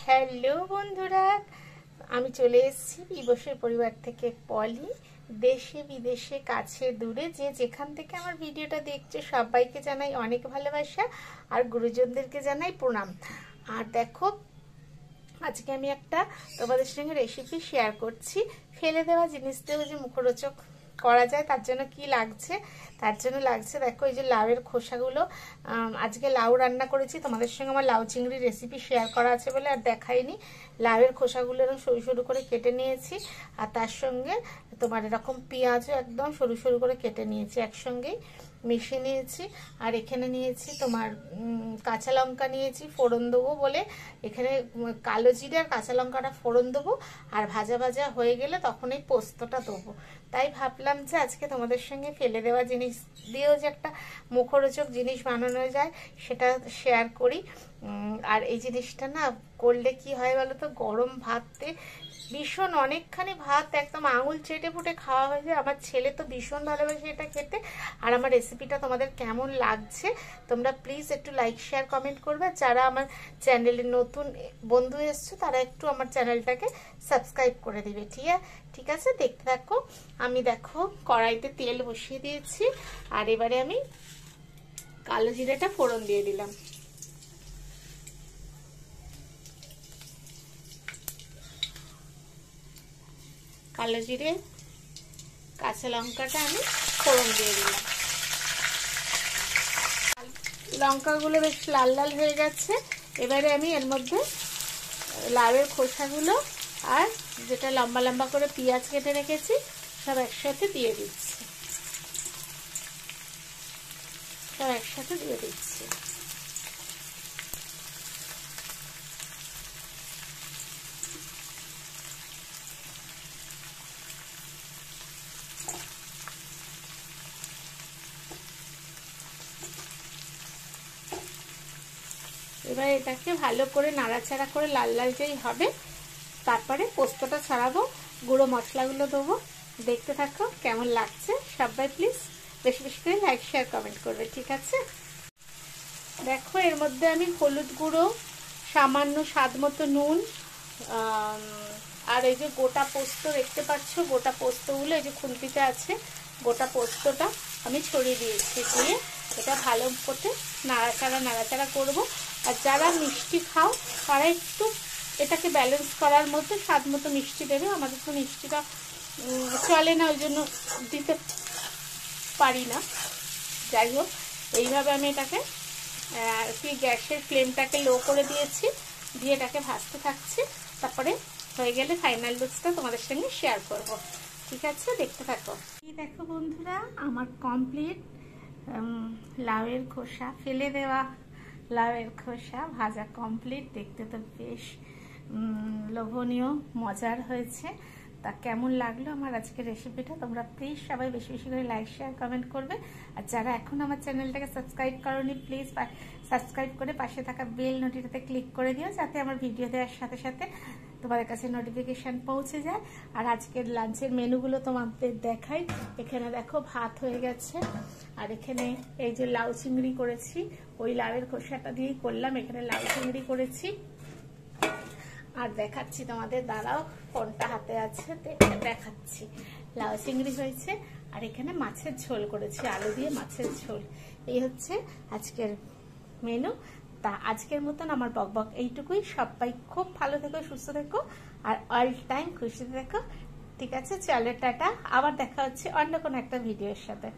Hello বন্ধুরা, আমি চলে এসেছি বিবশের পরিবার থেকে পলি। দেশে বিদেশে কাছে দূরে যে যেখান থেকে আমার ভিডিওটা দেখছে সবাইকে জানাই অনেক ভালোবাসা আর গুরুজনদেরকে জানাই প্রণাম। আর দেখো, আজকে আমি একটা তোমাদের সঙ্গে রেসিপি শেয়ার করছি। ফেলে দেওয়া জিনিস দিয়েও যে মুখরোচক করা যায় তার জন্য কি লাগছে, দেখো এই যে লাউয়ের খোসাগুলো। আজকে লাউ রান্না করেছি, তোমাদের সঙ্গে আমার লাউ চিংড়ির রেসিপি শেয়ার করা আছে বলে আর দেখাইনি। লাউয়ের খোসাগুলো এরকম সরু সরু করে কেটে নিয়েছি, আর তার সঙ্গে তোমার এরকম পেঁয়াজও একদম সরু সরু করে কেটে নিয়েছি, একসঙ্গেই মিশিয়ে নিয়েছি। আর এখানে নিয়েছি তোমার কাঁচা লঙ্কা নিয়েছি ফোড়ন দেবো বলে, এখানে কালো জিরে আর কাঁচা লঙ্কাটা ফোড়ন দেবো, আর ভাজা ভাজা হয়ে গেলে তখন এই পোস্তটা দেবো। তাই ভাবলাম যে আজকে তোমাদের সঙ্গে ফেলে দেওয়া জিনিস দিয়েও যে একটা মুখরোচক জিনিস বানানো যায় সেটা শেয়ার করি। আর এই জিনিসটা না করলে কি হয় বলো তো, গরম ভাতে ভীষণ অনেকখানি ভাত একদম আঙুল চেটে ফুটে খাওয়া হয়ে যায়। আমার ছেলে তো ভীষণ ভালোবাসে এটা খেতে। আর আমার রেসিপিটা তোমাদের কেমন লাগছে তোমরা প্লিজ একটু লাইক শেয়ার কমেন্ট করবে। যারা আমার চ্যানেলে নতুন বন্ধু এসছো তারা একটু আমার চ্যানেলটাকে সাবস্ক্রাইব করে দিবে, ঠিক আছে। দেখতে থাকো। আমি দেখো কড়াইতে তেল বসিয়ে দিয়েছি, আর এবারে আমি কালো জিরাটা ফোড়ন দিয়ে দিলাম। কালো জিরে কাঁচা লঙ্কাটা আমি ফোড়ন দিয়ে দিলাম। লঙ্কাগুলো বেশ লাল লাল হয়ে গেছে। এবারে আমি এর মধ্যে লাউয়ের খোসাগুলো আর যেটা লম্বা লম্বা করে পেঁয়াজ কেটে রেখেছি সব একসাথে দিয়ে দিচ্ছি, এবার এটাকে ভালো করে নাড়াচাড়া করে লাল লাল যেই হবে তারপরে পোস্তটা ছড়াবো, গুঁড়ো মশলাগুলো দেবো। দেখতে থাকো কেমন লাগছে। সবাই প্লিজ বেশি বেশি করে লাইক শেয়ার কমেন্ট করবে, ঠিক আছে। দেখো এর মধ্যে আমি হলুদ গুঁড়ো, সামান্য স্বাদ মতো নুন, আর এই যে গোটা পোস্ত দেখতে পাচ্ছ, গোটা পোস্তগুলো এই যে খুন্তিতে আছে, গোটা পোস্তটা আমি ছড়িয়ে দিয়েছি। দিয়ে এটা ভালো করে নাড়াচাড়া করবো। আর যারা মিষ্টি খাও তারা একটু এটাকে ব্যালেন্স করার মতো স্বাদ মতো মিষ্টি দেবে। আমাদের তো মিষ্টিটা চলে না, ওই জন্য দিতে পারি না। যাই হোক, এইভাবে আমি এটাকে গ্যাসের ফ্লেমটাকে লো করে দিয়েছি, দিয়ে এটাকে ভাজতে থাকছি। তারপরে হয়ে গেলে ফাইনাল লুকসটা তোমাদের সঙ্গে শেয়ার করব, ঠিক আছে। দেখতে থাকো। এই দেখো বন্ধুরা, আমার কমপ্লিট লাউয়ের খোসা ফেলে দেওয়া লাউয়ের খোসা ভাজা কমপ্লিট। দেখতে তো বেশ লোভনীয় মজার হয়েছে। তা কেমন লাগলো আমার আজকের রেসিপিটা তোমরা প্লিজ সবাই বেশি বেশি করে লাইক শেয়ার কমেন্ট করবে। আর যারা এখন আমার চ্যানেলটাকে সাবস্ক্রাইব করোনি প্লিজ সাবস্ক্রাইব করে পাশে থাকা বেল নোটিটাতে ক্লিক করে দিও, যাতে আমার ভিডিও দেওয়ার সাথে সাথে তোমাদের কাছে নোটিফিকেশন পৌঁছে যায়। আর আজকের লাঞ্চের মেনুগুলো তোমাদের দেখাই। এখানে দেখো ভাত হয়ে গেছে, আর এখানে এই যে লাউ চিংড়ি করেছি, ওই লাউয়ের খোসাটা দিয়েই করলাম। এখানে লাউ চিংড়ি করেছি, আর দেখাচ্ছি তোমাদের, দাঁড়াও ফোনটা হাতে আছে দেখাচ্ছি। লাউ চিংড়ি হয়েছে, আর এখানে মাছের ঝোল করেছি, আলু দিয়ে মাছের ঝোল। এই হচ্ছে আজকের মেনু। তা আজকের মতন আমার বকবক এইটুকুই। সবাই খুব ভালো থেকো, সুস্থ থেকো, আর অল টাইম খুশি থেকো, ঠিক আছে। চলো টাটা, আবার দেখা হচ্ছে অন্য কোনো একটা ভিডিওর সাথে।